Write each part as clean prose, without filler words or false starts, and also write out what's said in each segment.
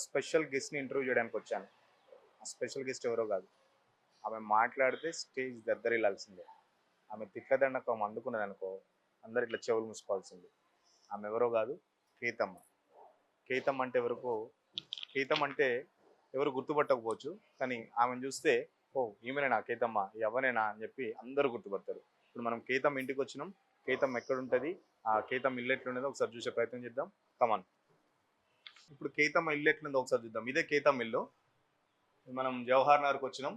Special గెస్ట్ని interview చేయడానికి వచ్చాను. ఆ స్పెషల్ గెస్ట్ ఎవరో కాదు, ఆమె మాట్లాడితే స్టేజ్ దద్దరిల్లాల్సిందే. ఆమె తిట్లదండకు ఆమె అందుకున్నది అనుకో, అందరు ఇట్లా చెవులు మూసుకోవాల్సిందే. ఆమె ఎవరో కాదు, కేతమ్మ. కేతమ్మ అంటే ఎవరికో, కేతమ్మ అంటే ఎవరు గుర్తుపట్టకపోవచ్చు, కానీ ఆమెను చూస్తే ఓ ఈమెనేనా కేతమ్మ, ఎవరేనా అని చెప్పి అందరూ గుర్తుపడతారు. ఇప్పుడు మనం కేతమ్మ ఇంటికి వచ్చినాం. కేతమ్మ ఎక్కడుంటుంది, ఆ కేతమ్మ ఇల్లు ఎట్లుండదో ఒకసారి చూసే ప్రయత్నం చేద్దాం. కమాన్. ఇప్పుడు కేతమ్మ ఇల్లు ఎట్లుందో ఒకసారి చూద్దాం. ఇదే కేతమ్మ ఇల్లు. మనం జవహర్ నగర్కి వచ్చినాం.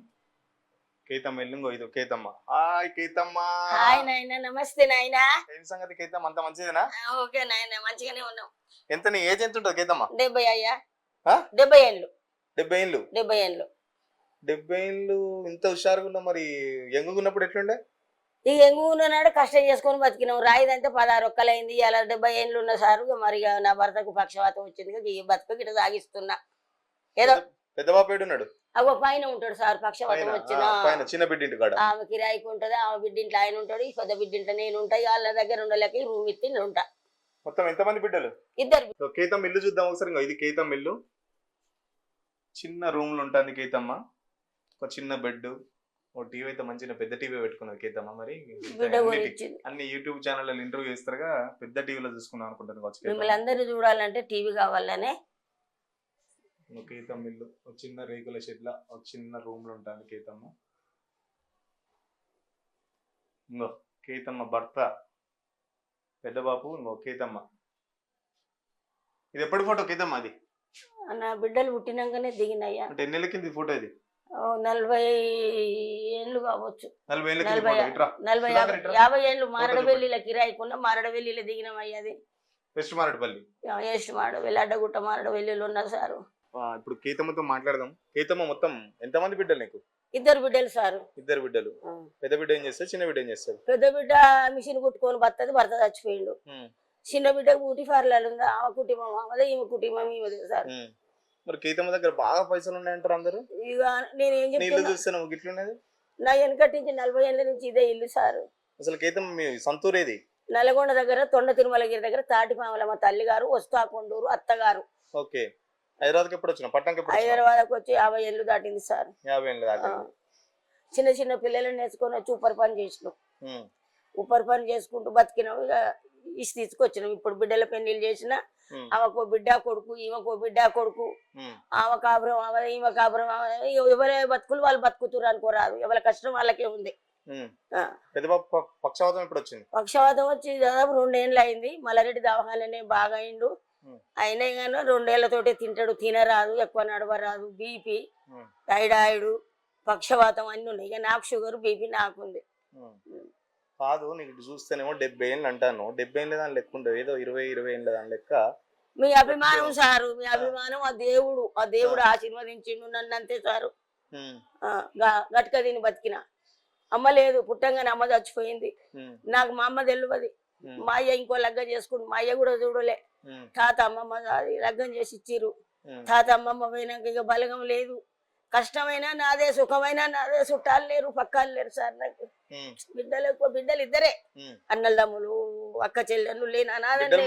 కేతమ్మ ఇల్లు ఇది కేతమ్మ. హాయ్ కేతమ్మ. హాయ్ నాయనా, నమస్తే నాయనా. ఏం సంగతి కేతమ్మ, అంత మంచిదేనా? ఓకే నాయనా, మంచిగానే ఉన్నాం. ఎంత నీ ఏజ్ ఎంత ఉంటుంది కేతమ్మ? 70 అయ్యా. ఆ? 70 ఏళ్ళు. 70 ఏళ్ళు. 70 ఏళ్ళు. 70 ఏళ్ళు ఇంత హుషారుగా ఉన్నావు. మరి ఎంగున్నప్పుడు ఎట్లుండే? ఇక ఎంగున్నాడు, కష్టం చేసుకొని బతికినాం. రాయిదంటే 16 ఒక్కలైంది. అలా 70 ఏళ్ళు ఉన్న సారు మరి నా భర్తకు పక్షవాతం వచ్చింది. ఈ బతుకు ఇట్లా సాగిస్తున్నా. ఏదో పెద్ద బాబు ఏడున్నాడు? అగో పైన ఉంటాడు సార్, పక్షవాతం వచ్చిన చిన్న బిడ్డ ఇంటి కాడ. ఆమె కిరాయికి ఉంటది, ఆమె బిడ్డింట్లో ఆయన ఉంటాడు, ఈ పెద్ద బిడ్డింట్లో నేను ఉంటా. వాళ్ళ దగ్గర ఉండలేక రూమ్ ఇచ్చి నేను ఉంటా. మొత్తం ఎంతమంది బిడ్డలు? 2. కేతమ్మ ఇల్లు చూద్దాం ఒకసారి. ఇది కేతమ్మ ఇల్లు. చిన్న రూమ్లు ఉంటుంది కేతమ్మ. ఒక చిన్న బెడ్, ఓ టీవీ అయితే మంచిగా పెద్ద టీవీ పెట్టుకున్నది కేతమ్మ. మరి అన్ని యూట్యూబ్ ఛానల్ ఇంటర్వ్యూ చేస్తారుగా, పెద్ద టీవీలో చూసుకుందాం అనుకుంటాను. మిమ్మల్ని అందరూ చూడాలంటే టీవీ కావాలనే కేతమ్మ ఇల్లు. ఒక చిన్న రేకుల షెడ్ల ఒక చిన్న రూమ్ లో ఉంటాను కేతమ్మ. ఇంకో కేతమ్మ భర్త పెద్ద బాబు, ఇంకో కేతమ్మ. ఇది ఎప్పటి ఫోటో కేతమ్మ? అది నా బిడ్డలు పుట్టినాకనే దిగినయ్యా. అంటే ఎన్ని ఏళ్ళ కింద ఫోటో ఇది? 40 ఏళ్ళు కావచ్చు. 40 ఏళ్ళ 50 ఏళ్ళు. మారడవెల్లిలో కిరాయికున్న మారడవెల్లిలో దిగినామయ్యా. అది వెస్ట్ మారడపల్లి. వెస్ట్ మారడవెల్లి, అడ్డగుట్ట మారడవెల్లిలో ఉన్నారు సారు. ఇప్పుడు కేతమ్మతో మాట్లాడదాం. కేతమ్మ మొత్తం ఎంతమంది బిడ్డలు నీకు? 2 బిడ్డలు సారు. 2 బిడ్డలు. పెద్ద బిడ్డ ఏం చేస్తారు, చిన్న బిడ్డ ఏం చేస్తారు? పెద్ద బిడ్డ మిషన్ కుట్టుకొని బతుంది, భర్త చచ్చిపోయిండు. చిన్న బిడ్డ బ్యూటీ పార్లర్ ఉంది, ఆమె కుటుంబం ఆమెదే, ఈమె కుటుంబం ఈమెదే సార్. మరి కేతమ్మ దగ్గర బాగా పైసలు ఉన్నాయంటారు అందరూ. ఇక నేను ఏం చెప్తాను, ఇట్లున్నది నా వెనకటి నుంచి 40 ఏళ్ళ నుంచి ఇదే ఇల్లు సారు. అసలు కేతమ్మ మీ సొంతూరేది? నల్గొండ దగ్గర తొండ తిరుమలగిరి దగ్గర తాటిపాములమ్మ తల్లి గారు, వస్తాకొండూరు అత్తగారు. ఓకే. హైదరాబాద్కి ఎప్పుడు వచ్చిన? పట్టణంకి? హైదరాబాద్కి వచ్చి 50 ఏళ్ళు దాటింది సార్. 50 ఏళ్ళు దాటింది. చిన్న చిన్న పిల్లలను నేర్చుకొని వచ్చి ఉప్పరి పని చేసినాం. ఉప్పరి పని చేసుకుంటూ బతికినాం. ఇక ఇసి తీసుకొచ్చినాం. ఇప్పుడు బిడ్డల పెళ్లిళ్ళు చేసిన ఆమెకో బిడ్డ కొడుకు, ఈమెకో బిడ్డ కొడుకు. ఆమె కాపురం ఆమె, ఈమె కాపురం ఆమె. ఎవరి బతుకులు వాళ్ళు బతుకుతురు అనుకోరాదు, ఎవరి కష్టం వాళ్ళకే ఉంది. పక్షవాతం ఎప్పుడు వచ్చింది? పక్షవాతం వచ్చి దాదాపు 2 ఏళ్ళు అయింది. మల్లారెడ్డి దవాఖాననే బాగా అయిండు. అయినా కానీ 2 ఏళ్లతోటే తింటాడు, తినరాదు, ఎక్కువ నడవరాదు. బీపీ, థైరాయిడ్, పక్షవాతం అన్ని ఉన్నాయి. ఇక నాకు షుగర్, బీపీ నాకుంది. కాదు, నీకు చూస్తేనేమో 70 ఏళ్ళు అంటాను. 70 ఏళ్ళ దాని లెక్క ఉండదు, ఏదో 20 ఏళ్ళ దాని లెక్క. మీ అభిమానం సారు, మీ అభిమానం. ఆ దేవుడు ఆశీర్వదించిండు నన్ను, అంతే సారు. గట్క తిని బతికిన. అమ్మ లేదు, పుట్టంగానే అమ్మ చచ్చిపోయింది. నాకు మా అమ్మ తెలియదు. మా అయ్య ఇంకో లగ్గం చేసుకుంటు, మా అయ్య కూడా చూడలే. తాత అమ్మమ్మ లగ్గం చేసి ఇచ్చిర్రు. తాత అమ్మమ్మ పోయినాక ఇక బలగం లేదు. కష్టమైనా నాదే, సుఖమైనా నాదే. చుట్టాలు లేరు, పక్కాలు లేరు సార్. నాకు బిడ్డలు ఎక్కువ, బిడ్డలు 2 అన్నదమ్ములు, అక్క చెల్లెళ్ళు లేని అనాథను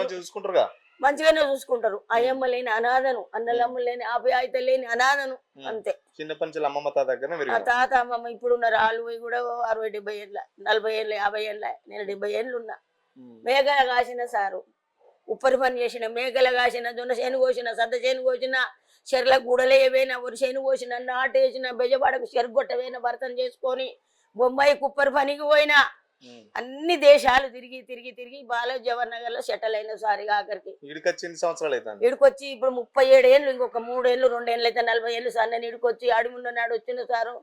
మంచిగానే చూసుకుంటారు. అయ్యమ్మ లేని అనాథను, అన్నదమ్ములు లేని ఆప్యాయత లేని అనాథను, అంతే. చిన్న పంచల అమ్మమ్మ తాత అమ్మమ్మ ఇప్పుడు ఉన్నారు. వాళ్ళు కూడా 60-70 ఏళ్ళ, 40 ఏళ్ళ, 50 ఏళ్ళ. నేను 70 ఏళ్ళు ఉన్నా. మేకల కాసిన సారు, ఉప్పరి పని చేసిన, మేకల కాసిన, జొన్న చేను కోసిన, సద్ద చేను కోసిన, చెర్ల గుడలే ఏవైనా, ఒరి చేను కోసిన, నాటేసిన, బెజవాడకు చెరుగొట్టవేనా, భర్తను చేసుకొని బొంబాయి కుప్పరి పనికి పోయినా. అన్ని దేశాలు తిరిగి తిరిగి తిరిగి బాలాజీ జవహర్ నగర్ లో సెటిల్ అయిన సార్. ఆఖరికి ఇడికొచ్చి ఇప్పుడు 37 ఏళ్ళు, ఇంకొక 3 ఏళ్ళు, 2 ఏళ్ళు అయితే 40 ఏళ్ళు సార్. నేను ఇడికొచ్చి అడిమున్న నాడు వచ్చిన సారు.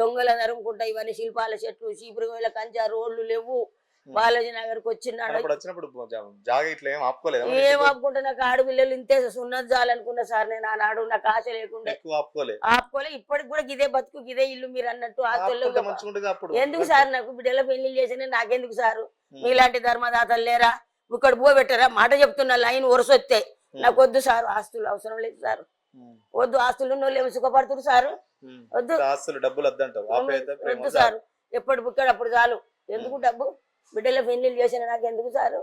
దొంగల నరుముకుంటా ఇవన్నీ శిల్పాల చెట్లు, చీపురుగోయల కంచా, రోడ్లు లేవు. బాలాజీ నగర్కి వచ్చినాడు. ఏం ఆపుకుంటా, నాకు ఆడపిల్లలు ఇంతే సున్నది చాలనుకున్నా సార్. నేను ఆనాడు నాకు ఆశ లేకుండా ఆపుకోలే. ఇప్పటికి కూడా గిదే బతుకు, గిదే ఇల్లు మీరు అన్నట్టు. ఆస్తులు ఎందుకు సార్? నాకు బిడ్డల పెళ్లి చేసిన నాకెందుకు సారు? మీలాంటి ధర్మదాతలు లేరా? ఇక్కడ బో పెట్టారా? మాట చెప్తున్నా, లైన్ వరుసొస్తే. నాకు వద్దు సారు, ఆస్తులు అవసరం లేదు సారు. వద్దు, ఆస్తులు ఉన్న వాళ్ళు సుఖపడుతున్నారు సారు. వద్దు, వద్దు సారు. ఎప్పుడు బుక్కాడు అప్పుడు చాలు. ఎందుకు డబ్బు? బిడ్డల పెళ్లిళ్ళు చేసిన నాకు ఎందుకు సారు?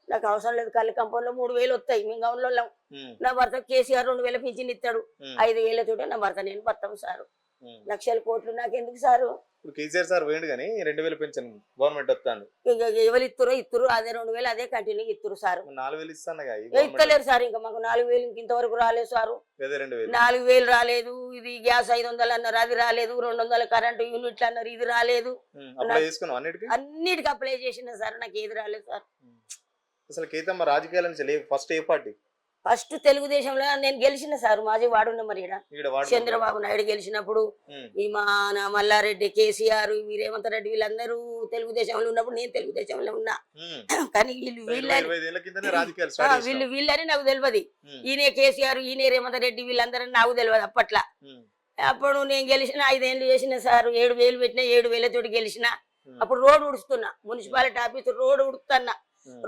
నాకు అవసరం లేదు, కళ్ళు కంపంలో 3,000 వస్తాయి, మేము గౌన్లో. ఉమ్, నా భర్త కేసీఆర్ 2,000 పింఛన్ ఇస్తాడు, ఉమ్, 5,000 తోటే నా భర్త నేను బతాం సారు. ఉమ్. లక్షల కోట్లు నాకెందుకు సారు? ఇప్పుడు కేసీఆర్ సార్ వేయండి కానీ 2,000 పెన్షన్ గవర్నమెంట్ వస్తాను, ఇక ఎవరు ఇత్తురు అదే 2,000 అదే కంటిన్యూ ఇత్తురు సారు. 4,000 ఇస్తాను ఇస్తలేరు సార్, ఇంకా మాకు 4,000 ఇంతవరకు రాలేదు సారు. 2,000. 4,000 రాలేదు. ఇది గ్యాస్ 500 అన్నారు, అది రాలేదు. 200 కరెంటు యూనిట్లు అన్నారు, ఇది రాలేదు. అప్లై చేసుకున్నాం అన్నిటికీ. అన్నిటికి అప్లై చేసిన సార్, నాకు ఏది రాలేదు సార్. అసలు కేతమ్మ రాజకీయాల నుంచి ఫస్ట్ ఏ పార్టీ? ఫస్ట్ తెలుగుదేశంలో నేను గెలిచిన సార్, మాజీ వాడున్న మరి ఈడ ఈడ వాడు చంద్రబాబు నాయుడు గెలిచినప్పుడు ఈ మా మల్లారెడ్డి, కేసీఆర్, వీరేమంత రెడ్డి వీళ్ళందరూ తెలుగుదేశంలో ఉన్నప్పుడు నేను తెలుగుదేశంలో ఉన్నా. కానీ వీళ్ళని నాకు తెలియదు. ఈయన కేసీఆర్, ఈయన రేవంత్ రెడ్డి వీళ్ళందరూ నాకు తెలియదు అప్పట్లో. అప్పుడు నేను గెలిచిన 5 ఏళ్ళు చేసిన సార్, 7,000 పెట్టిన, 7,000 తోటి గెలిచిన. అప్పుడు రోడ్డు ఉడుస్తున్నా, మున్సిపాలిటీ ఆఫీసు రోడ్డు ఉడుతున్నా.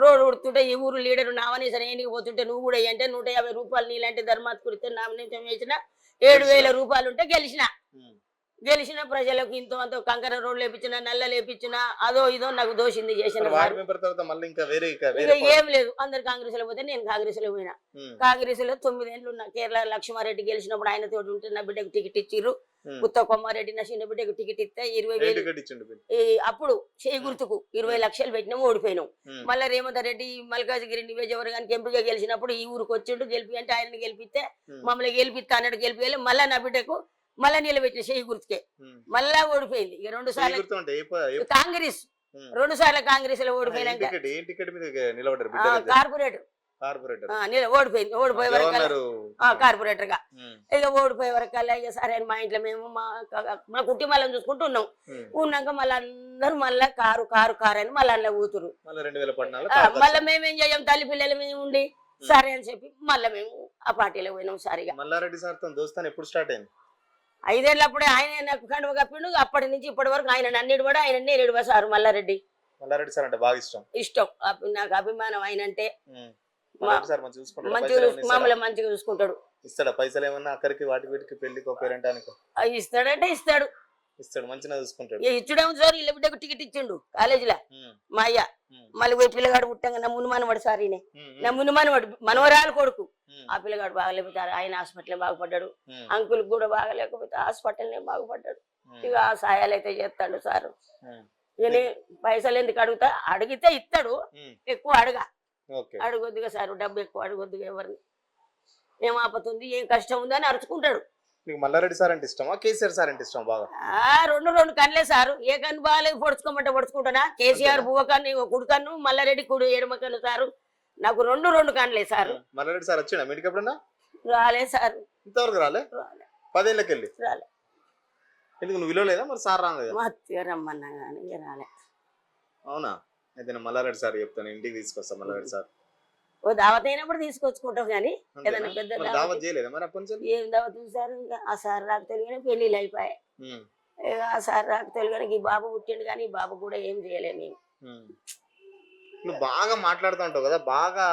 రోడ్డు ఉడుతుంటే ఈ ఊరు లీడరు నామినేషన్ ఏనికి పోతుంటే నువ్వు కూడా అంటే 150 రూపాయలు నీళ్ళంటే ధర్మాత్కుడితే నామినేషన్ వేసిన 7,000 రూపాయలు ఉంటే గెలిచిన ప్రజలకు ఇంతో అంతో కంకర రోడ్లు లేపించిన, నల్ల లేపించిన, అదో ఇదో నాకు దోషింది చేసిన. ఏం లేదు, అందరు కాంగ్రెస్ లో పోతే నేను కాంగ్రెస్ లో పోయినా. కాంగ్రెస్ లో 9 ఏళ్ళు ఉన్నా. కేరళ లక్ష్మారెడ్డి గెలిచినప్పుడు ఆయన తోటి ఉంటే నా బిడ్డకు టికెట్ ఇచ్చిర్రు. ఉత్త కొమ్మారెడ్డి నా చిన్న బిడ్డకు టికెట్ ఇస్తే 20,000 అప్పుడు చేయి గుర్తుకు 20 లక్షలు పెట్టినాం, ఓడిపోయినాం. మళ్ళీ రేవంత్ రెడ్డి మల్కాజ్గిరి నియోజకవర్గానికి ఎంపీగా గెలిచినప్పుడు ఈ ఊరికి వచ్చిండు, గెలిపి అంటే ఆయనని గెలిపిస్తే మమ్మల్ని గెలిపిస్తా అన్నట్టు గెలిపి మళ్ళీ నా బిడ్డకు మళ్ళా నిలబెట్టిన చేయి గుర్తుకే, మళ్ళా ఓడిపోయింది. ఇక 2 సార్లు కాంగ్రెస్, 2 సార్లు కాంగ్రెస్ లో ఓడిపోయినాక కార్పొరేటర్ ఓడిపోయింది. ఓడిపోయే వరకు కార్పొరేటర్ గా ఇక ఓడిపోయే వరకు ఇక సరే మా ఇంట్లో మేము మా కుటుంబాలను చూసుకుంటూ ఉన్నాక మళ్ళీ అందరూ మళ్ళా కారు కారు కారు అని మళ్ళీ అందులో కూతురు. మళ్ళీ మేమేం చేయం, తల్లి పిల్లలు మేము ఉండి సరే అని చెప్పి మళ్ళీ మేము ఆ పార్టీలో పోయినాం. సరిగా మల్లారెడ్డి సార్ తో దోస్తాను ఎప్పుడు స్టార్ట్ అయింది? 5 ఏళ్ళప్పుడే ఆయన నాకు కండువ కప్పిండు. అప్పటి నుంచి ఇప్పటి వరకు ఆయన నన్ను కూడా ఆయన నేరుడు సారు. మల్లారెడ్డి సార్ అంటే బాగా ఇష్టం, నాకు అభిమానం. ఆయన అంటే మమ్మల్ని మంచిగా చూసుకుంటాడు. ఇస్తాడా పైసలు ఏమన్నా అక్కడికి వాటి వీటికి పెళ్లికి పేరెంటానికి? ఇస్తాడంటే ఇస్తాడు, మంచిగా చూసుకుంటాడు. ఇచ్చుడేమో సార్, ఇళ్ళ బిడ్డకు టికెట్ ఇచ్చిండు కాలేజీలో మా అయ్య. మళ్ళీ పోయి పిల్లగాడు పుట్టంగా నా మునుమానవాడు సార్, ఈయన నా మునుమానవాడు మనవరాలు కొడుకు. ఆ పిల్లగాడు బాగలేకపోతే ఆయన హాస్పిటల్ బాగుపడ్డాడు, అంకుల్ కూడా బాగలేకపోతే హాస్పిటల్ బాగుపడ్డాడు. ఇక ఆ సాయాలు అయితే చేస్తాడు సారు. నేను పైసలు ఎందుకు అడుగుతా, అడిగితే ఇస్తాడు, ఎక్కువ అడగొద్దుగా సారు, డబ్బు ఎక్కువ అడగొద్దుగా ఎవరిని. ఏం ఆపతుంది, ఏం కష్టం ఉంది అని అరుచుకుంటాడు. మల్లారెడ్డి సార్ అంటే ఇష్టమా, కేసీఆర్ సార్ అంటే ఇష్టం బాగా? 2 కన్నులే సారు. ఏ కన్ను బాగాలేదు పొడుచుకోమంటే పొడుచుకుంటానా? కేసీఆర్ బువ్వ కన్ను కుడి కన్ను, మల్లారెడ్డి కుడి ఎడమ కన్ను సారు. నాకు 2 కన్నులే సారు. మల్లారెడ్డి సార్ వచ్చినా మీటికి ఎప్పుడన్నా? రాలే సారు, ఇంతవరకు రాలే. 10 ఏళ్ళకి వెళ్ళి రాలే. ఎందుకు నువ్వు విలువలేదా మరి? సార్ రాలేదా? మత్తిగా రమ్మన్నా కానీ రాలే. అవునా? అయితే మల్లారెడ్డి సార్ చెప్తాను, ఇంటికి తీసుకొస్తా మల్లారెడ్డి సార్. ఓ దావత్ అయినప్పుడు తీసుకొచ్చుకుంటాం కానీ ఏదైనా పెద్ద దావత్ చేయలేదా మరి అప్పటి నుంచి? ఏం దావత్ చూసారు? ఇంకా ఆ సార్ రాక తెలుగునే పెళ్లిళ్ళు అయిపోయాయి. ఆ సార్ రాక తెలుగునే ఈ బాబు పుట్టిండు కానీ ఈ బాబు కూడా ఏం చేయలేము మేము. నువ్వు బాగా మాట్లాడుతూ ఉంటావు కదా, బాగా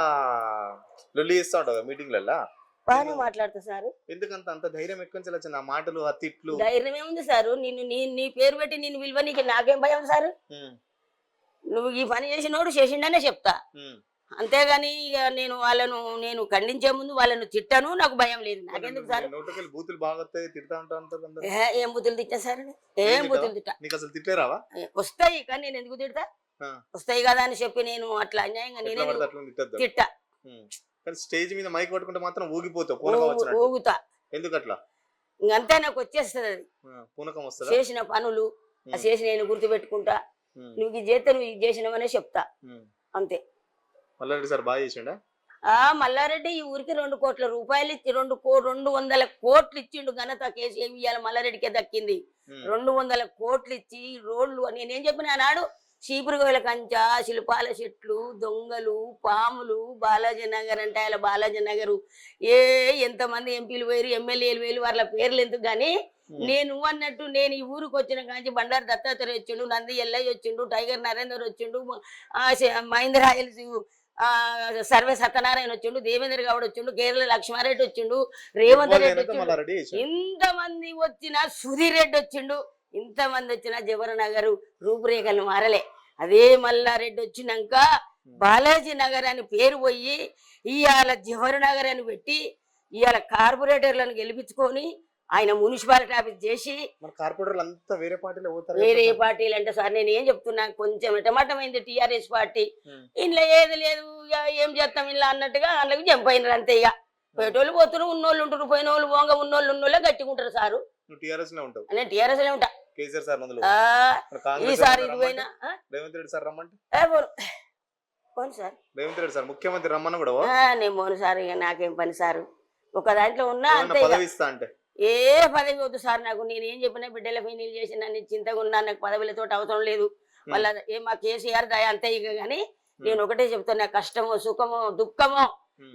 లొల్లి చేస్తూ ఉంటావు కదా మీటింగ్లలో? బాగానే మాట్లాడుతా సారు. ఎందుకంత అంత ధైర్యం ఎక్కువ వచ్చింది? ఆ మాటలు, ఆ తిట్లు. ధైర్యం ఏముంది సారు? నీ పేరు పెట్టి నేను విలువ నీకు నాకేం భయం సారు? నువ్వు ఈ పని చేసినోడు చేసిండనే చెప్తా, అంతేగాని ఇక నేను ఖండించే ముందు వాళ్ళను తిట్టాను, నాకు భయం లేదు. నాకెందుకు సార్? బూతులు బాగా తిడతా ఉంటాను. ఏం బూతులు తిట్టా సార్? ఏం బూతులు తిట్టా? నీకు అసలు తిట్టేరావా? వస్తాయి కానీ నేను ఎందుకు తిడతా? వస్తాయి కదా అని చెప్పి నేను అట్లా అన్యాయంగా నేనే తిట్టా. స్టేజ్ మీద మైక్ పట్టుకుంటే మాత్రం ఊగుతా. ఎందుకు అట్లా? ఇంకంతే నాకు వచ్చేస్తుంది అది. పూనకం వస్తుంది. చేసిన పనులు చేసి నేను గుర్తు పెట్టుకుంటా. నువ్వు ఇది చేస్తే నువ్వు ఇది చేసినావనే చెప్తా, అంతే. మల్లారెడ్డి సార్ బాగా చేసిండా? మల్లారెడ్డి ఈ ఊరికి 2 కోట్ల రూపాయలు ఇచ్చి 200 కోట్లు ఇచ్చిండు. ఘనత కేసీఆర్ ఇయ్యాల మల్లారెడ్డికే దక్కింది. 200 కోట్లు ఇచ్చి రోడ్లు నేనేం చెప్పిన నాడు, చీపురుగోయల కంచ, శిల్పాల చెట్లు, దొంగలు, పాములు, బాలాజీ నగర్ అంటే ఆయన బాలాజీ నగరు ఎంతమంది ఎంపీలు వేరు, ఎమ్మెల్యేలు వేరు, వాళ్ళ పేర్లు ఎందుకు గానీ నేను అన్నట్టు నేను ఈ ఊరికి వచ్చిన కాంచి బండారు దత్తాత్రేయ వచ్చిండు, నంది ఎల్లయ్య వచ్చిండు, టైగర్ నరేందర్ వచ్చిండు, మహేంద్ర రాయల్స్ సర్వే సత్యనారాయణ వచ్చిండు, దేవేంద్ర గౌడ్ వచ్చిండు, కేరళ లక్ష్మారెడ్డి వచ్చిండు, రేవంత్ రెడ్డి వచ్చిండు, ఇంతమంది వచ్చిన సుధీర్ రెడ్డి వచ్చిండు, ఇంతమంది వచ్చిన జవహర్ నగర్ రూపురేఖలు మారలే. అదే మల్లారెడ్డి వచ్చినాక బాలాజీ నగర్ అని పేరు పోయి ఇవాళ జవహర్ నగర్ అని పెట్టి ఇవాళ కార్పొరేటర్లను గెలిపించుకొని ఆయన మున్సిపాలిటీ ఆఫీస్ చేసి మన కార్పొరేటర్లు అంతా వేరే పార్టీలో పోతారు వేరే పార్టీలు అంటే సార్ నేను ఏం చెప్తున్నా కొంచెం టమాటమైంది టీఆర్ఎస్ పార్టీ ఇంట్లో ఏది లేదు ఏం చేస్తాం ఇలా అన్నట్టుగా అందులోకి జంప్ అయినారు అంతే ఇక పోయేటోళ్ళు పోతున్నారు ఉన్నోళ్ళు ఉంటారు పోయిన వాళ్ళు పోంగ ఉన్నోళ్ళే గట్టికుంటారు సారు నువ్వు టీఆర్ఎస్ లో ఉంటావు నేను టీఆర్ఎస్ లో ఉంటా కేసీఆర్ సార్ మందులు ఈసారి ఇది పోయినా రేవంత్ రెడ్డి సార్ రమ్మంటే పోను సార్ రేవంత్ రెడ్డి సార్ ముఖ్యమంత్రి రమ్మన్న కూడా నేను పోను సార్ ఇక నాకేం పని సారు ఒక దాంట్లో ఉన్నా అంతే పదవి ఇస్తా అంటే ఏ పదవి వద్దు సార్ నాకు నేను ఏం చెప్పినా బిడ్డల ఫైనల్ చేసి నన్ను చింతగా ఉన్నా నాకు పదవులతో అవసరం లేదు వాళ్ళ మా కేసీఆర్ దయ అంతే ఇక కానీ నేను ఒకటే చెప్తున్నా కష్టమో సుఖమో దుఃఖమో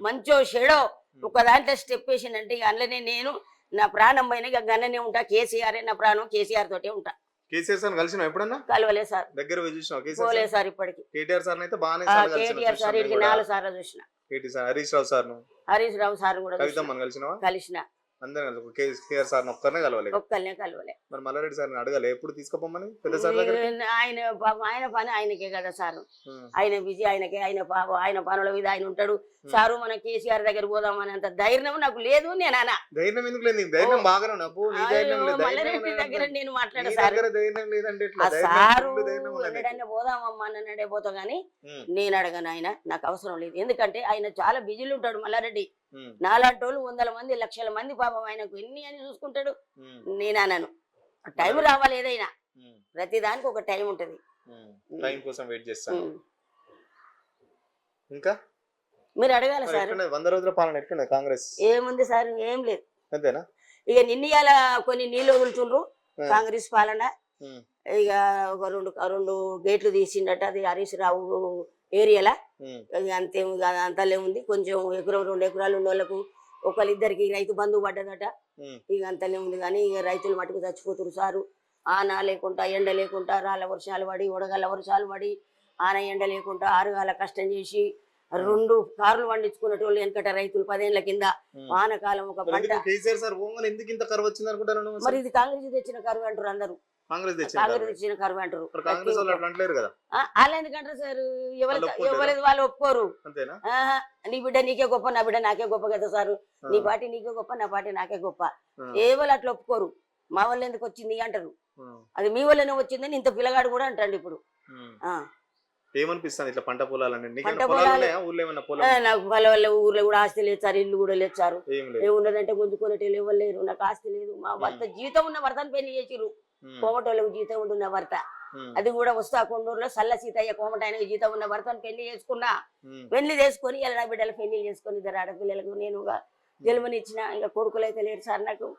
మంచో చెడో ఒక దాంట్లో స్టెప్ వేసిందంటే ఇక అందులోనే నేను నా ప్రాణం పైన ఇక గన్ననే ఉంటా కేసీఆర్ నా ప్రాణం కేసీఆర్ తోటే ఉంటా కేసీఆర్ సార్ కలిసిన ఎప్పుడన్నా కలవలేదు సార్ దగ్గర చూసినావు పోలేదు సార్ ఇప్పటికి కేటీఆర్ సార్ అయితే బాగానే కేటీఆర్ సార్ ఇక్కడికి 4 సార్లు చూసిన హరీష్ రావు సార్ హరీష్ రావు సార్ కూడా కవితమ్మని కలిసినావా కలిసిన అందరం కేసీఆర్ సార్ ఒక్కరినే కలవలేదు ఒక్కరినే కలవలే మరి మల్లారెడ్డి సార్ అడగలే ఎప్పుడు తీసుకోపోమని పెద్ద సార్ దగ్గర ఆయన ఆయన పని ఆయనకే కదా సారు ఆయన బిజీ ఆయనకే ఆయన పాపం ఆయన పనుల మీద ఆయన ఉంటాడు సారు మన కేసీఆర్ దగ్గర పోదామని అంత ధైర్యం నాకు లేదు నేను అన్నా ధైర్యం ఎందుకు లేదు ధైర్యం బాగానే మల్లారెడ్డి దగ్గర నేను మాట్లాడా సార్ సారు ఎన్నడన్నా పోదామమ్మా నన్నే పోతా గానీ నేను అడగను ఆయన నాకు అవసరం లేదు ఎందుకంటే ఆయన చాలా బిజీలు ఉంటాడు మల్లారెడ్డి నాలాంటి వాళ్ళు 100 మంది లక్షల మంది పాపం ఆయనకు ఎన్ని అని చూసుకుంటాడు నేను అన్నాను టైం రావాలి ఏదైనా ప్రతి దానికి ఒక టైం ఉంటది టైం కోసం వెయిట్ చేస్తాను ఇంకా మీరు అడగాల సార్ 100 రోజుల పాలన ఎట్లుంది కాంగ్రెస్ ఏముంది సార్ ఏం లేదు అంతేనా ఇక నిన్నయాల కొన్ని నీళ్ళు వదులుతుండ్రు కాంగ్రెస్ పాలన ఇక ఒక రెండు గేట్లు తీసిండట అది హరీష్ రావు ఏరియాలా అంతేం అంతలే ఉంది కొంచెం ఎకరం 2 ఎకరాలు ఉన్న వాళ్ళకు ఒకరిద్దరికి రైతు బంధువు పడ్డదట ఇక అంతలే ఉంది కానీ ఇక రైతులు మటుకు చచ్చిపోతున్నారు సారు ఆన లేకుండా ఎండ లేకుండా రాళ్ళ వర్షాలు పడి ఉడగల్ల వర్షాలు పడి ఆన ఎండ లేకుండా 6 గాల కష్టం చేసి 2 కార్లు పండించుకునేటోళ్ళు వెనకట రైతులు 10 ఏళ్ల కింద వానకాలం ఒక పంట మరి ఇది కాంగ్రెస్ తెచ్చిన కరువు అంటారు అందరూ కాంగ్రెస్ తెచ్చిన కరువు అంటారు వాళ్ళు ఎందుకంటారు సార్ ఎవరు వాళ్ళు ఒప్పుకోరు నీ బిడ్డ నీకే గొప్ప నా బిడ్డ నాకే గొప్ప కదా సార్ నీ పార్టీ నీకే గొప్ప నా పార్టీ నాకే గొప్ప ఏ వాళ్ళు అట్లా ఒప్పుకోరు మా వాళ్ళు ఎందుకు వచ్చింది అంటారు అది మీ వల్లనే వచ్చిందని ఇంత పిల్లగాడు కూడా అంటాడు ఇప్పుడు ఏమనిపిస్తుంది ఇట్లా పంట పొలాలని నాకు వాళ్ళ వల్ల ఊర్లో కూడా ఆస్తి లేదు సార్ ఇల్లు కూడా లేదు సార్ ఏమున్నదంటే గుంజుకునేటోళ్ళు ఎవరు లేరు నాకు ఆస్తి లేదు మా భర్త జీతం ఉన్న భర్తను పెళ్లి చేసిరు కోమటోళ్ళకు జీతం ఉంటున్న భర్త అది కూడా వస్తా కొండూరులో సల్ల సీతయ్య కోమట ఆయనకు జీతం ఉన్న భర్తను పెళ్లి చేసుకున్నా పెళ్లి చేసుకొని ఇలా నా బిడ్డలు పెళ్లి చేసుకొని 2 ఆడపిల్లలకు నేను జన్మనిచ్చిన ఇంకా కొడుకులు అయితే లేరు సార్ నాకు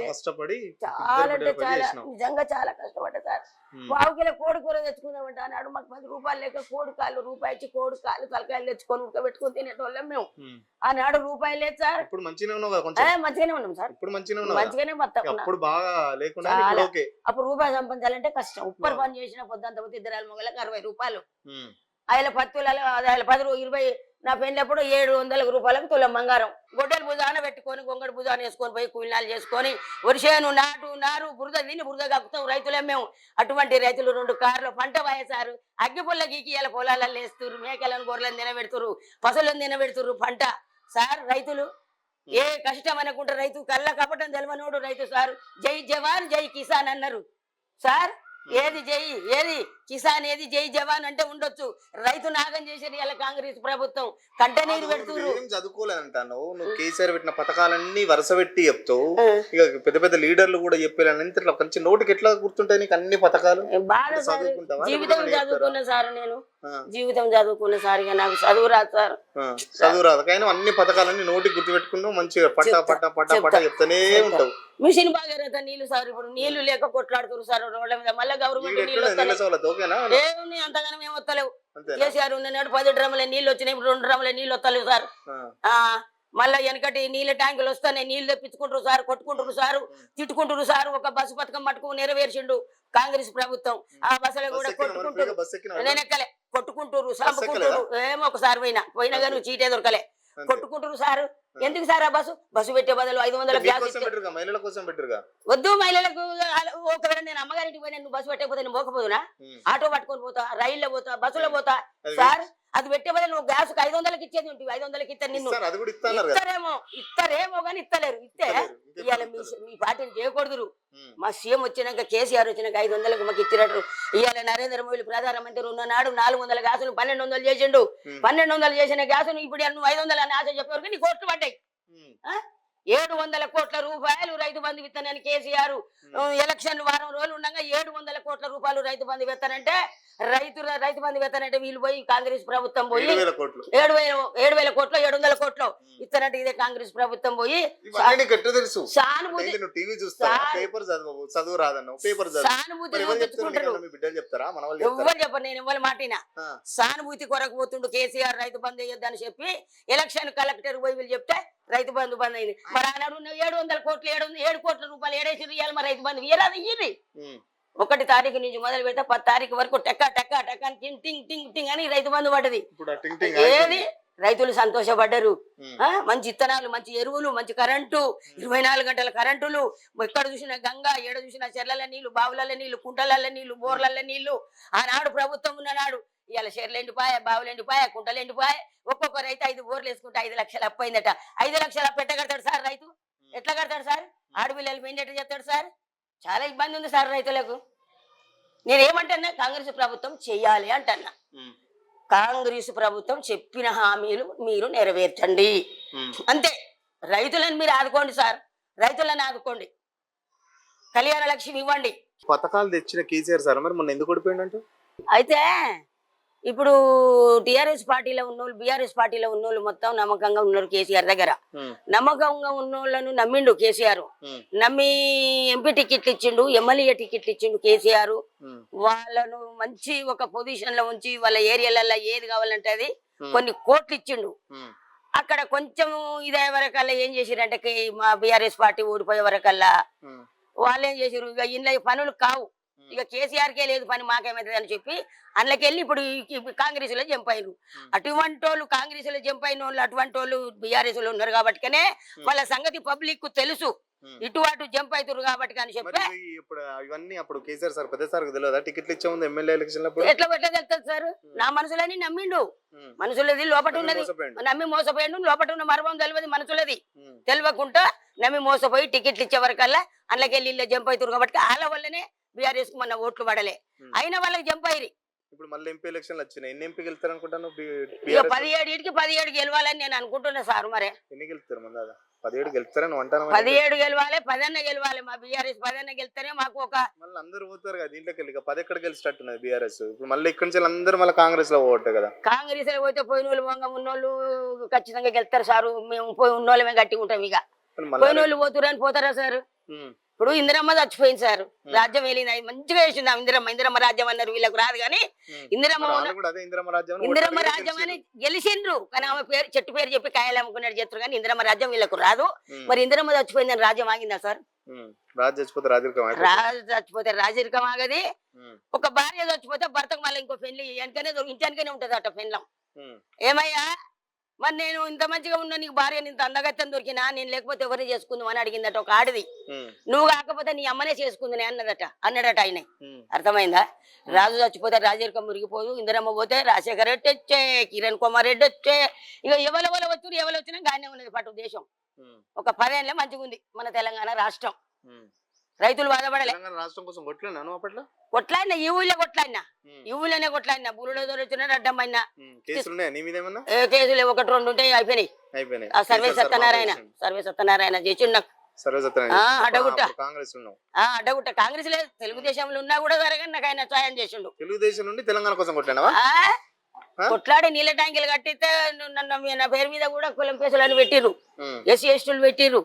కష్టపడి చాలా అంటే చాలా నిజంగా చాలా కష్టపడ్డా సార్ పావుకిలో కోడి కూర తెచ్చుకుందామంటే అన్నాడు మాకు 10 రూపాయలు లేక కోడి కాళ్ళు రూపాయి ఇచ్చి కోడి కాళ్ళు తలకాయలు తెచ్చుకొని ఉడకబెట్టుకుని తినేటోళ్ళం మేము ఆనాడు రూపాయలు లేదు సార్ మంచిగానే ఉన్నాం సార్ మంచిగానే అప్పుడు రూపాయి సంపాదించాలంటే కష్టం ఉప్పర్ పని చేసిన పొద్దుంత 2 మొగలకు 60 రూపాయలు ఆయన 10 తులాలు 10 20 నా పెళ్ళప్పుడు 700 రూపాయలకు తులం బంగారం గొడ్డలు భుజాన పెట్టుకొని గొంగడు భుజాన వేసుకొని పోయి కూలినాలు చేసుకొని వరిసేను నారు బురద తిని బురద కక్కుతాం రైతులే మేము అటువంటి రైతులు 2 కార్లు పంట వాయేసారు అగ్గిపుల్ల గీకి ఇలా పొలాలలో వేస్తున్నారు మేకలను గొర్రెలను తినబెడుతురు పశువులను తినబెడుతురు పంట సార్ రైతులు ఏ కష్టం అనుకుంటే రైతు కళ్ళ కపటం తెలవనోడు రైతు సార్ జై జవాన్ జై కిసాన్ అన్నారు సార్ ఏది జై ఏది కిసాన్ ఏది జై జవాన్ అంటే ఉండొచ్చు రైతు నాగం చేసేది ఇలా కాంగ్రెస్ ప్రభుత్వం కంట నీరు పెడుతున్నారు చదువుకోలేదంటాను నువ్వు కేసీఆర్ పెట్టిన పథకాలన్నీ వరుస పెట్టి చెప్తావు ఇక పెద్ద పెద్ద లీడర్లు కూడా చెప్పేయాలంటే ఇట్లా కొంచెం నోటికి ఎట్లా గుర్తుంటాయి నీకు అన్ని పథకాలు బాగా జీవితం చదువుకున్న సార్ నేను జీవితం చదువుకున్న సార్ ఇక నాకు చదువు రాదు సార్ చదువు రాదు కానీ అన్ని పథకాలన్నీ నోటికి గుర్తు పెట్టుకున్నావు మంచిగా పట్ట చెప్తానే ఉంటావు మిషన్ బాగా నీళ్లు సార్ ఇప్పుడు నీళ్లు లేక కొట్లాడుతున్నారు సార్ రోడ్ల మీద మళ్ళీ గవర్నమెంట్ ఏమున్నాయి అంతగానే మేము వస్తలేవు కేసీఆర్ ఉన్నాడు 10 డ్రమ్ముల నీళ్ళు వచ్చినాయి ఇప్పుడు 2 డ్రమ్ముల నీళ్ళు వస్తలేవు సార్ మళ్ళీ వెనకటి నీళ్ళ ట్యాంకులు వస్తున్నాయి నీళ్లు తెప్పించుకుంటారు సార్ కొట్టుకుంటారు సార్ తిట్టుకుంటారు సార్ ఒక బస్సు పథకం మట్టుకు నెరవేర్చిండు కాంగ్రెస్ ప్రభుత్వం ఆ బస్సులో కూడా కొట్టుకుంటారు నేను ఎక్కలే కొట్టుకుంటారు సాంపుకుంటారు ఏమో ఒకసారి పోయినా కానీ చీటే దొరకలే కొట్టుకుంటారు సార్ ఎందుకు సార్ ఆ బస్సు పెట్టే బదులు 500 గ్యాస్ వద్దు మహిళలకు ఒకవేళ నేను అమ్మగారింటికి పోయినా నువ్వు బస్సు పెట్టకపోతే నేను పోకపోతున్నా ఆటో పట్టుకొని పోతా రైల్లో పోతా బస్సులో పోతా సార్ అది పెట్టే బదులు నువ్వు గ్యాస్ 500కి ఇచ్చేది ఉంటుంది 500కి ఇస్తారు నిన్ను ఇస్తారు, అది కూడా ఇస్తున్నారు కదా. ఇస్తారేమో కానీ ఇస్తలేరు. ఇస్తే ఇంకెప్పుడు ఇవాళ ఇస్తారు? మీ పార్టీని చేయకూడదు. ఉమ్, మా సీఎం వచ్చినాక కేసీఆర్ వచ్చినాక 500లకు మాకు ఇచ్చినట్టు ఇవాళ నరేంద్ర మోడీ ప్రధానమంత్రి ఉన్ననాడు 400 గ్యాసులు 1200 చేసిండు. ఉమ్, 1200 చేసిన గ్యాసును ఇప్పుడు నువ్వు 500 అని ఆశ చెప్పేవరకు నీ కోట్లు పడ్డాయి. ఉమ్, 700 కోట్ల రూపాయలు రైతు బంధు విత్తనాన్ని కేసీఆర్ ఎలక్షన్ వారం రోజులు ఉండగా 700 కోట్ల రూపాయలు రైతు బంధు విత్తనంటే రైతు బంధు విత్తనంటే వీళ్ళు పోయి కాంగ్రెస్ ప్రభుత్వం పోయి 7,000 కోట్లు 7,000 కోట్లు 700 కోట్లు ఇత్తనంటే ఇదే కాంగ్రెస్ ప్రభుత్వం పోయి ఇవన్నీ నీకు ఎట్లా తెలుసు? సానుభూతి అంటే నువ్వు టీవీ చూస్తా, పేపర్ చదువు రాదన్నావు, పేపర్ చదువు. సానుభూతి మరి ఎవరు చెప్తారు? తెచ్చుకుంటారు. నీకన్నా మీ బిడ్డలు చెప్తారా, మన వాళ్ళు చెప్తారా? ఎవ్వరు చెప్పరు. నేను ఇవ్వాలి మాటినా ఆ, సానుభూతి కొరకు పోతుండు కేసీఆర్ రైతు బంధు వేయొద్దని చెప్పి ఎలక్షన్ కలెక్టర్ పోయి వీళ్ళు చెప్తే రైతు బంధు బంద్ అయింది. మరి ఆనాడు 700 కోట్లు 7 కోట్ల రూపాయలు ఏడేసి ఇవ్వాలి మరి రైతు బంధు ఇయ్యరాదు ఇయ్యి. ఉమ్, 1 తారీఖు నుంచి మొదలు పెడితే 10 తారీఖు వరకు టెక్క టెక్క టెక్క అని టింగ్ టింగ్ టింగ్ టింగ్ అని రైతు బంధు పడ్డది. ఇప్పుడు ఆ టింగ్ టింగ్ ఏది ఆగిపోయింది. రైతులు సంతోషపడ్డారు. ఉమ్, మంచి ఇత్తనాలు మంచి ఎరువులు మంచి కరెంటు 24 గంటల కరెంటులు ఎక్కడ చూసినా గంగా ఏడ చూసినా చెర్లల నీళ్లు బావుల నీళ్లు కుంటల నీళ్లు బోర్ల నీళ్లు. ఆనాడు ప్రభుత్వం ఉన్ననాడు ఇవాళ చెర్లు ఎండిపాయ బావులు ఎండిపాయ కుంటలు ఎండిపాయ. ఒక్కొక్క రైతు 5 బోర్లు వేసుకుంటే 5 లక్షలు అప్పయిందట. 5 లక్షలు అప్పు ఎట్లా కడతాడు సార్ రైతు? ఎట్లా కడతాడు సార్? ఆడపిల్లలు పెండి ఎట్లా చెప్తాడు సార్? చాలా ఇబ్బంది ఉంది సార్ రైతులకు. నేనేమంటున్నా కాంగ్రెస్ ప్రభుత్వం చెయ్యాలి అంటున్నా. ఉమ్, కాంగ్రెస్ ప్రభుత్వం చెప్పిన హామీలు మీరు నెరవేర్చండి ఉమ్, అంతే. రైతులను మీరు ఆదుకోండి సార్, రైతులను ఆదుకోండి, కళ్యాణ లక్ష్మి ఇవ్వండి. పథకాలు తెచ్చిన కేసీఆర్ సార్ మరి మొన్న ఎందుకు ఓడిపోయిందంట? అయితే ఇప్పుడు టిఆర్ఎస్ పార్టీలో ఉన్నోళ్ళు బీఆర్ఎస్ పార్టీలో ఉన్నోళ్ళు మొత్తం నమ్మకంగా ఉన్నారు కేసీఆర్ దగ్గర. ఉమ్, నమ్మకంగా ఉన్నోళ్ళను నమ్మిండు కేసీఆర్. ఉమ్, నమ్మి ఎంపీ టికెట్లు ఇచ్చిండు, ఎమ్మెల్యే టికెట్లు ఇచ్చిండు కేసీఆర్. ఉమ్, వాళ్ళను మంచి ఒక పొజిషన్ లో ఉంచి వాళ్ళ ఏరియాలలో ఏది కావాలంటే అది ఉమ్, కొన్ని కోట్లు ఇచ్చిండు. ఉమ్, అక్కడ కొంచెం ఇదే వరకల్లా ఏం చేసిరంటే మా బీఆర్ఎస్ పార్టీ ఓడిపోయే వరకల్లా ఉమ్, వాళ్ళు ఏం చేసారు, ఇక ఇంట్లో పనులు కావు, ఇక కేసీఆర్కే లేదు పని మాకేమైతుంది అని చెప్పి అందులోకెళ్ళి ఇప్పుడు కాంగ్రెస్ లో జంప్ అయ్యారు. అటువంటి వాళ్ళు కాంగ్రెస్ లో జంప్ అయిన వాళ్ళు అటువంటి వాళ్ళు బీఆర్ఎస్ లో ఉన్నారు కాబట్టినే వాళ్ళ సంగతి పబ్లిక్ కు తెలుసు. ఉమ్. ఇటు అటు జంప్ అవుతారు కాబట్టి అని చెప్పి మరి ఇప్పుడు ఇవన్నీ అప్పుడు కేసీఆర్ సార్ పెద్ద సార్ తెలియదా టికెట్లు ఇచ్చే ముందు ఎమ్మెల్యే ఎలక్షన్ అప్పుడు? ఎట్లా తెలుస్తుంది సార్? నా మనసులని నమ్మిండు, ఉమ్, మనసులది లోపట ఉన్నది మోసపోయిండు. నమ్మి మోసపోయాడు. లోపట ఉన్న మర్మం తెలియదు మనసులది ఉమ్, తెలియకుండా నమ్మి మోసపోయి టికెట్లు ఇచ్చే వరకల్లా అందులోకెళ్ళి ఇల్లు జంప్ అవుతారు కాబట్టి వాళ్ళ వల్లనే బీఆర్ఎస్ కు మొన్న ఓట్లు పడలే. అయినా వాళ్ళకి జంప్ అయ్యి ఇప్పుడు మళ్ళీ ఎంపీ ఎలక్షన్లు వచ్చినాయి. ఎన్ని ఎంపీ గెలుస్తారు అనుకుంటాను? ఇక 17 గెలవాలని నేను అనుకుంటున్నా సార్. మరి ఎన్ని గెలుస్తారు మన 17 గెలుస్తారని అంటాను. 17 గెలవాలి, 10 గెలవాలి. మా బీఆర్ఎస్ 10 గెలిస్తేనే మాకు ఒక మళ్ళీ అందరూ పోతారు కదా దీంట్లోకి వెళ్ళి. 10 ఎక్కడ గెలిచినట్టున్నది బీఆర్ఎస్. ఇప్పుడు మళ్ళీ ఇక్కడి నుంచి అందరూ మళ్ళీ కాంగ్రెస్ లో పోగొట్టారు కదా. కాంగ్రెస్ లో పోతే పోయిన వాళ్ళు వంగ ఉన్నోళ్ళు ఖచ్చితంగా గెలుస్తారు సారు. మేము పోయి ఉన్నోళ్ళమే గట్టిగా ఉంటాం. ఇక పోయిన వాళ్ళు పోతురని పోతారా సార్? ఉమ్, ఇప్పుడు ఇందిరమ్మ చచ్చిపోయింది సార్, రాజ్యం వెళ్ళింది, అది మంచిగా వేసింది. ఇందిరమ్మ రాజ్యం అన్నారు, వీళ్ళకి రాదు కానీ ఇందిరమ్మ అదే ఇందిరమ్మ రాజ్యం ఇందిరమ్మ రాజ్యం అని గెలిచిండ్రు. కానీ ఆమె పేరు చెట్టు పేరు చెప్పి కాయలు అమ్ముకున్నాడు చేస్తారు కానీ ఇందిరమ్మ రాజ్యం వీళ్ళకు రాదు. మరి ఇందిరమ్మ చచ్చిపోయిందని రాజ్యం ఆగిందా సార్? రాజు చచ్చిపోతే రాజు చచ్చిపోతే రాజరికం ఆగది. ఒక భార్య చచ్చిపోతే భర్తకు మళ్ళీ ఇంకో పెళ్లి ఇంటెనకనే ఉంటది అట పెళ్ళం. ఏమయ్యా మరి నేను ఇంత మంచిగా ఉన్నా నీకు భార్య ఇంత అందగత్యం దొరికినా నేను లేకపోతే ఎవరిని చేసుకుందాం అని అడిగిందట ఒక ఆడది. నువ్వు కాకపోతే నీ అమ్మనే చేసుకుంది అన్నాడట ఆయన. అర్థమైందా? రాజు చచ్చిపోతే రాజరికం మురిగిపోదు. ఇందిరమ్మ పోతే రాజశేఖర రెడ్డి వచ్చే, కిరణ్ కుమార్ రెడ్డి వచ్చే, ఇక ఎవరు వచ్చి ఎవరు వచ్చినా గానే ఉన్నది పట్టు దేశం. ఒక 10 ఏళ్ళే మంచిగా ఉంది మన తెలంగాణ రాష్ట్రం. రైతులు బాధపడలే. రాష్ట్రం కోసం కొట్లాడినా అప్పట్లో? కొట్లాడినా ఈ ఊళ్ళో కొట్లాడినా బురుడు వచ్చిన అడ్డమైనా కేసులు 1, 2 ఉంటాయి అయిపోయినాయి. ఆ సర్వే సత్యనారాయణ చేసిండు నాకు. అడ్డగుట్ట కాంగ్రెస్ లేదు తెలుగుదేశంలో ఉన్నా కూడా జరగని నాకు ఆయన సాయం చేసిండు. తెలుగుదేశం నుండి తెలంగాణ కోసం కొట్లాడినావా? కొట్లాడి నీళ్ళ ట్యాంకులు కట్టితే నా పేరు మీద కూడా కులం కేసులు అని పెట్టిర్రు, ఎస్సీ ఎస్టీలు పెట్టిర్రు.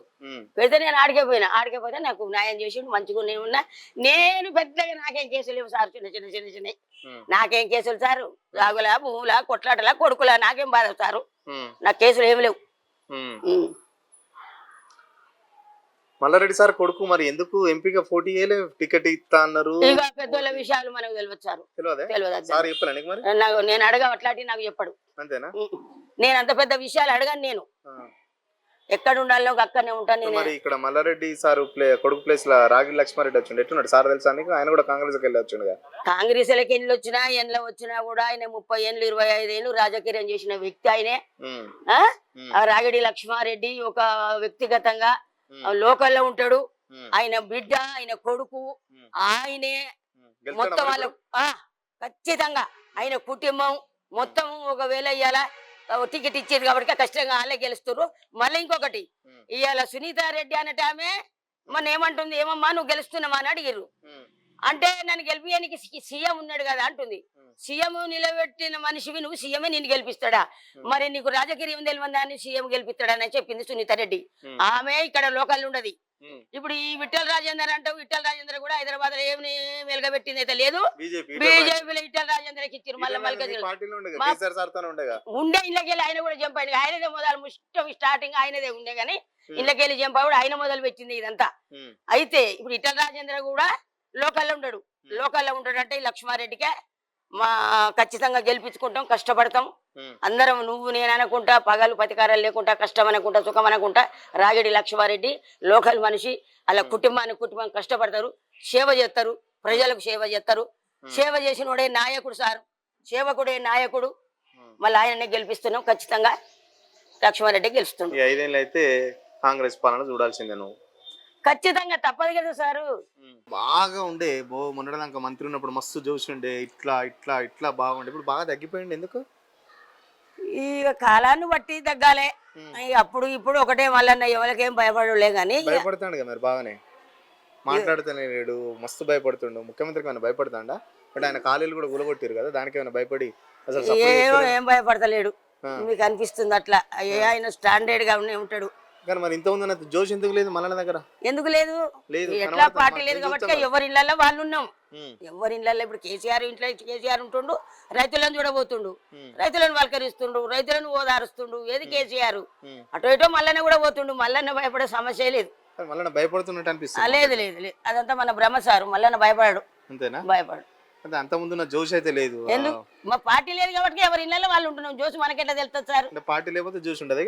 పెడితే నేను ఆడికపోతే నాకు న్యాయం చేసిండు మంచిగా. నేను పెద్దగా నాకేం కేసులు లేవు సార్, చిన్న నాకేం కేసులు సారు? రాగులా భూములా కొట్లాటలా కొడుకులా నాకేం బాధ సారు? నాకు కేసులు ఏమి లేవు. మల్లారెడ్డి సార్ కొడుకు మరి ఎందుకు ఎంపీగా పోటీ చేయలే? టికెట్ ఇస్తా అన్నారు. ఇక పెద్దోళ్ళ విషయాలు మనకు తెలియదు సార్. తెలియదు. నేను అడగా అట్లాంటి నాకు చెప్పడు. అంతేనా? నేను అంత పెద్ద విషయాలు అడగాను. నేను ఎక్కడ ఉండాలో అక్కడనే ఉంటాను నేను. మరి ఇక్కడ మల్లారెడ్డి సార్ కొడుకు ప్లేస్ లో రాగి లక్ష్మారెడ్డి వచ్చిండు, ఎట్లున్నాడు సార్ తెలుసా నీకు? ఆయన కూడా కాంగ్రెస్ కి వెళ్ళి వచ్చిండుగా. కాంగ్రెస్లకి ఎన్ని వచ్చినా ఎండ్ల వచ్చినా కూడా ఆయన 30 ఏళ్ళు 25 ఏళ్ళు రాజకీయం చేసిన వ్యక్తి ఆయనే. ఆ రాగిడి లక్ష్మారెడ్డి ఒక వ్యక్తిగతంగా లోకల్లో ఉంటాడు. ఆయన బిడ్డ, ఆయన కొడుకు, ఆయనే మొత్తం వాళ్ళ ఖచ్చితంగా ఆయన కుటుంబం మొత్తం ఒకవేళ ఇవాళ టికెట్ ఇచ్చేది కాబట్టి కష్టంగా వాళ్ళే గెలుస్తారు. మళ్ళీ ఇంకొకటి ఇవాళ సునీతారెడ్డి అన్నట్టు ఆమె మొన్న ఏమంటుంది, ఏమమ్మా నువ్వు గెలుస్తున్నావా అని అడిగిర్రు. అంటే నన్ను గెలిపియానికి సీఎం ఉన్నాడు కదా అంటుంది. సీఎం నిలబెట్టిన మనిషివి నువ్వు, సీఎమే నిన్ను గెలిపిస్తాడా? మరి నీకు రాజకీయం తెలియదా అని సీఎం గెలిపిస్తాడని చెప్పింది సునీతారెడ్డి. ఆమె ఇక్కడ లోకల్ ఉండదు. ఇప్పుడు ఈ విఠల్ రాజేందర్ అంటావు, విఠల్ రాజేందర్ కూడా హైదరాబాద్ లో ఏమి వెలగబెట్టింది అయితే లేదు. బీజేపీలో విఠల్ రాజేందర్కి ఇచ్చారు. మళ్ళీ ఉండే ఇళ్ళకెళ్ళి ఆయన కూడా జంప్ అయింది. ఆయనదే మొదలు ముష్టం స్టార్టింగ్ ఆయనదే ఉండే గానీ ఇళ్ళకెళ్ళి జంప్ అవ్వడు ఆయన మొదలు పెట్టింది ఇదంతా. అయితే ఇప్పుడు విఠల్ రాజేంద్ర కూడా లోకల్లో ఉంటాడు. లోకల్లో ఉంటాడంటే ఈ లక్ష్మారెడ్డికే మా ఖచ్చితంగా గెలిపించుకుంటాం, కష్టపడతాం అందరం. నువ్వు నేను అనుకుంటా, పగలు పతికారాలు లేకుండా, కష్టం అనుకుంటా, సుఖం అనుకుంటా. రాగిడి లక్ష్మారెడ్డి లోకల్ మనిషి, అలా కుటుంబం కష్టపడతారు, సేవ చేస్తారు, ప్రజలకు సేవ చేస్తారు. సేవ చేసినోడే నాయకుడు సార్, సేవకుడే నాయకుడు. మళ్ళీ ఆయననే గెలిపిస్తున్నాం, ఖచ్చితంగా లక్ష్మారెడ్డి గెలుస్తున్నాం. 5 ఏళ్ళు అయితే కాంగ్రెస్ పాలన చూడాల్సిందే నువ్వు, ఖచ్చితంగా తప్పదు కదా సారు. బాగా ఉండే మొన్నటిదాకా మంత్రి ఉన్నప్పుడు మస్తు జోష్ ఉండే, ఇట్లా ఇట్లా ఇట్లా బాగుండే. ఇప్పుడు బాగా తగ్గిపోయింది ఎందుకు? ఈ కాలాన్ని బట్టి తగ్గాలే. అప్పుడు ఇప్పుడు ఒకటే మళ్ళీ ఎవరికేం భయపడలే గానీ భయపడతాడు కదా మరి, బాగానే మాట్లాడుతూనే లేడు, మస్తు భయపడుతుండు. ముఖ్యమంత్రికి ఏమైనా భయపడతాడా? బట్ ఆయన ఖాళీలు కూడా గులగొట్టారు కదా, దానికి ఏమైనా భయపడి అసలు ఏం భయపడతలేడు. మీకు అనిపిస్తుంది అట్లా? ఆయన స్టాండర్డ్ గా ఉంటాడు. కానీ మరి ఇంత ఉంది జోష్ ఎందుకు లేదు మళ్ళీ దగ్గర? ఎందుకు లేదు? ఎట్లా పార్టీ లేదు కాబట్టి ఎవరి ఇళ్లలో వాళ్ళు ఉన్నాం. ఎవరి ఇళ్లలో ఇప్పుడు కేసీఆర్ ఇంట్లో కేసీఆర్ ఉంటుండు, రైతులను చూడబోతుండు, రైతులను పలకరిస్తుండు, రైతులను ఓదారుస్తుండు. ఏది కేసీఆర్ అటు ఇటో మల్లన్న కూడా పోతుండు. మల్లన్న భయపడే సమస్య లేదు. మళ్ళీ భయపడుతున్నట్టు అనిపిస్తుంది. లేదు లేదు లేదు, అదంతా మన భ్రమ సారు. మల్లన్న భయపడాడు. అంతేనా? భయపడు. అంత ముందు జోష్ అయితే లేదు. ఎందుకు? మా పార్టీ లేదు కాబట్టి ఎవరి ఇళ్లలో వాళ్ళు ఉంటున్నాం. జోష్ మనకెట్లా తెలుస్తుంది సార్? పార్టీ లేకపోతే జోష్ ఉండదు.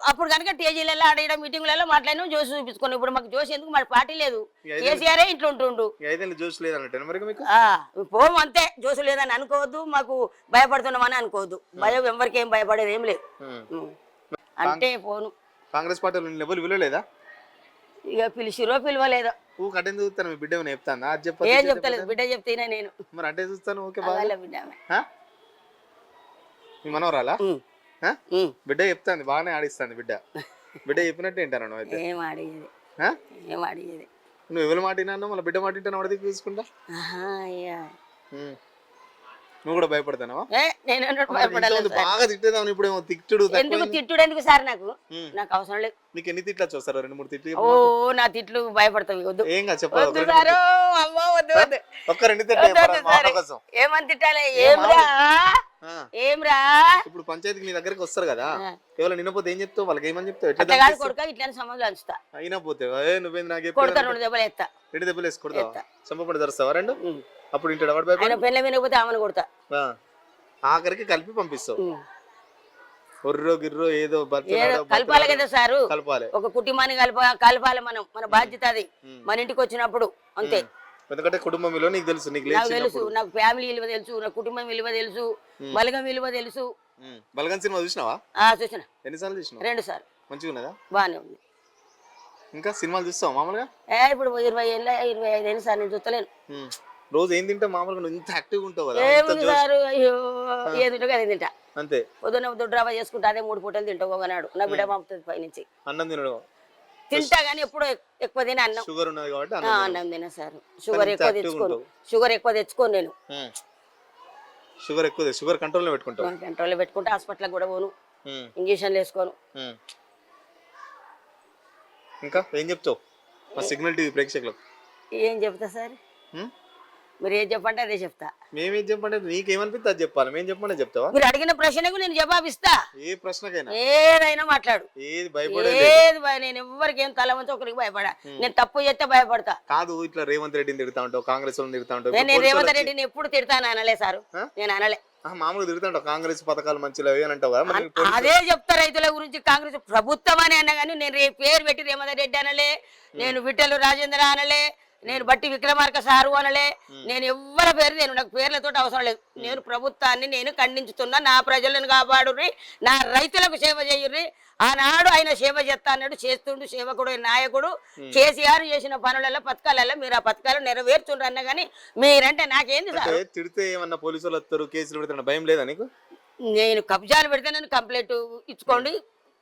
అప్పుడు కనుక టీజీలలో ఆడ మీటింగ్లలో మాట్లాడినా జోష్ చూపించుకున్నాం. ఇప్పుడు మాకు జోష్ ఎందుకు? మన పార్టీ లేదు, కేసీఆర్ ఇంట్లో ఉంటుండు. జోష్ లేదన్నట్టు మరి మీకు పోము అంతే. జోష్ లేదని అనుకోవద్దు, మాకు భయపడుతున్నామని అనుకోవద్దు. భయం ఎవరికి ఏం భయపడేది ఏం లేదు. అంటే పోను. కాంగ్రెస్ పార్టీలో లెవెల్ విలువలేదా? ఇక పిలిచిరో పిలవలేదో. కట్టే చూస్తాను. మీ బిడ్డ చెప్తాను ఏం చెప్తలేదు. బిడ్డ చెప్తేనే నేను మరి అంటే చూస్తాను. ఓకే బిడ్డ మీ మనవరాలా? బిడ్డ చెప్తాను, బాగానే ఆడిస్తాను. బిడ్డ చెప్పినట్టు ఏంటాను అయితే. ఏం అడిగేది ఏం అడిగేది? నువ్వు ఎవరు మాటినాను మళ్ళీ బిడ్డ మాటింటాను వాడికి చూసుకుంటా. నువ్వు కూడా భయపడతానవా? బాగా తిట్టేదాన్ని. ఇప్పుడు ఏమో తిట్టుడు. తిట్టుడు ఎందుకు సార్? నాకు అవసరం లేదు. నీకు ఎన్ని తిట్లు వస్తారు? 2-3 తిట్లు. ఓ నా తిట్లు భయపడతావు. వద్దు ఏం చెప్పాలి. ఒక్క 2 తిట్లు ఏమని తిట్టాలి? ఏమ్రా ఏమ్రా? ఇప్పుడు పంచాయతీకి నీ దగ్గరికి వస్తారు కదా, ఎవరు నిన్నపోతే ఏం చెప్తావు? వాళ్ళకి ఏమని చెప్తావు? కొడుక ఇట్లా సంబంధం అంచుతా. అయినా పోతే నువ్వేం నాకు కొడతా. 2 దెబ్బలు ఎత్తా. 2 దెబ్బలు వేసి కొడతావా? చంపబడి తెరుస్తావా 2? అప్పుడు ఇంటి పెళ్ళ వినకపోతే ఆమెను కొడతా. ఆఖరికి కలిపి పంపిస్తావు. ఒర్రో గిర్రో ఏదో కలపాలి కదా సారు. కలపాలి. ఒక కుటుంబాన్ని కలపాలి మనం. మన బాధ్యత అది. మన ఇంటికి వచ్చినప్పుడు అంతే. ఎందుకంటే కుటుంబం విలువ నీకు తెలుసు. నాకు తెలుసు. నాకు ఫ్యామిలీ విలువ తెలుసు, నా కుటుంబం విలువ తెలుసు, బలగం విలువ తెలుసు. బలగం సినిమా చూసినావా? చూసిన. ఎన్నిసార్లు చూసినావు? 2 సార్లు. మంచిగా ఉన్నదా? బాగానే ఉంది. ఇంకా సినిమాలు చూస్తావా మామూలుగా? ఇప్పుడు 20 ఏళ్ళ 25 ఏళ్ళు సార్ నేను చూస్తలేను. రోజు ఏం తింటా మామూలుగా? ఇంత యాక్టివ్గా ఉంటావు కదా. ఏముంది సార్? అయ్యో ఏది తింటా అదే తింటా. అంతే. పొద్దున్న దొడ్రాబా చేసుకుంటా, అదే 3 పూటలు తింటావు. ఒకనాడు నా బిడ్డ పంపుతుంది పైనుంచి. అన్నం తినడం తింటా గానీ ఎప్పుడు ఎక్కువ తిన. అన్నం షుగర్ ఉన్నది కాబట్టి అన్నం తిన సార్. షుగర్ ఎక్కువ తెచ్చుకోను నేను. షుగర్ కంట్రోల్ పెట్టుకుంటా. కంట్రోల్ పెట్టుకుంటా. హాస్పిటల్ కూడా పోను, ఇంజక్షన్లు వేసుకోను. ఇంకా ఏం చెప్తావు మా సిగ్నల్ టీవీ ప్రేక్షకులకు? ఏం చెప్తా సార్? మీరు ఏం చెప్పంటే అదే చెప్తా. మేమేం చెప్పంటే నీకేమనిపిస్తే అది చెప్పాలి. మేము చెప్పంటే చెప్తావా? మీరు అడిగిన ప్రశ్నకు నేను జవాబిస్తా. ఏ ప్రశ్నకైనా ఏదైనా మాట్లాడు. ఏది భయపడే నేను ఎవరికి ఏం తల వంచి ఒకరికి భయపడా. నేను తప్పు చేస్తే భయపడతా. కాదు ఇట్లా రేవంత్ రెడ్డిని తిడతా ఉంటావు, కాంగ్రెస్ వాళ్ళని తిడతా ఉంటావు. నేను రేవంత్ రెడ్డిని ఎప్పుడు తిడతాను అనలే సారు. నేను అనలే. మామూలుగా తిరుగుతాంటావు కాంగ్రెస్ పథకాలు మంచిగా అవి అని అంటావు కదా మరి పోలీసులు- అదే చెప్తా రైతుల గురించి కాంగ్రెస్ ప్రభుత్వం అని అన్నా కానీ నేను పేరు పెట్టి రేవంత్ రెడ్డి అనలే, నేను విఠలు రాజేంద్ర అనలే, నేను బట్టి విక్రమార్క సారు అనలే, నేను ఎవ్వరి పేరు నేను నాకు పేర్లతో అవసరం లేదు. నేను ప్రభుత్వాన్ని నేను ఖండించుతున్నా. నా ప్రజలను కాపాడుర్రి, నా రైతులకు సేవ చేయుర్రి. ఆనాడు ఆయన సేవ చేస్తా అన్నాడు, చేస్తుండు. సేవకుడు నాయకుడు కేసీఆర్ చేసిన పనులలో పథకాలలో మీరు ఆ పథకాలు నెరవేర్చుండ్రు అన్న కానీ మీరంటే నాకేంది సార్? అంటే తిడితే ఏమన్నా పోలీసులు వస్తారు కేసులు పెడతారు భయం లేదా నీకు? నేను కబ్జాలు పెడితే నన్ను కంప్లైంట్ ఇచ్చుకోండి,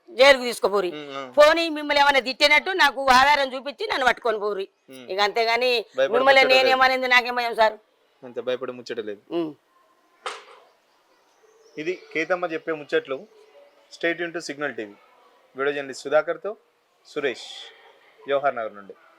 జైలుకు తీసుకోపోరి. పోనీ మిమ్మల్ని ఏమైనా తిట్టినట్టు నాకు ఆధారం చూపించి నన్ను పట్టుకొని పోరి. ఇక అంతేగాని మిమ్మల్ని నేనేమనేది నాకేమయ్యాం సార్? అంత భయపడి ముచ్చటలేదు. ఇది కేతమ్మ చెప్పే ముచ్చట్లు. State into signal TV. Video journalist సుధాకర్తో సురేష్, జవహర్ నగర్ నుండి.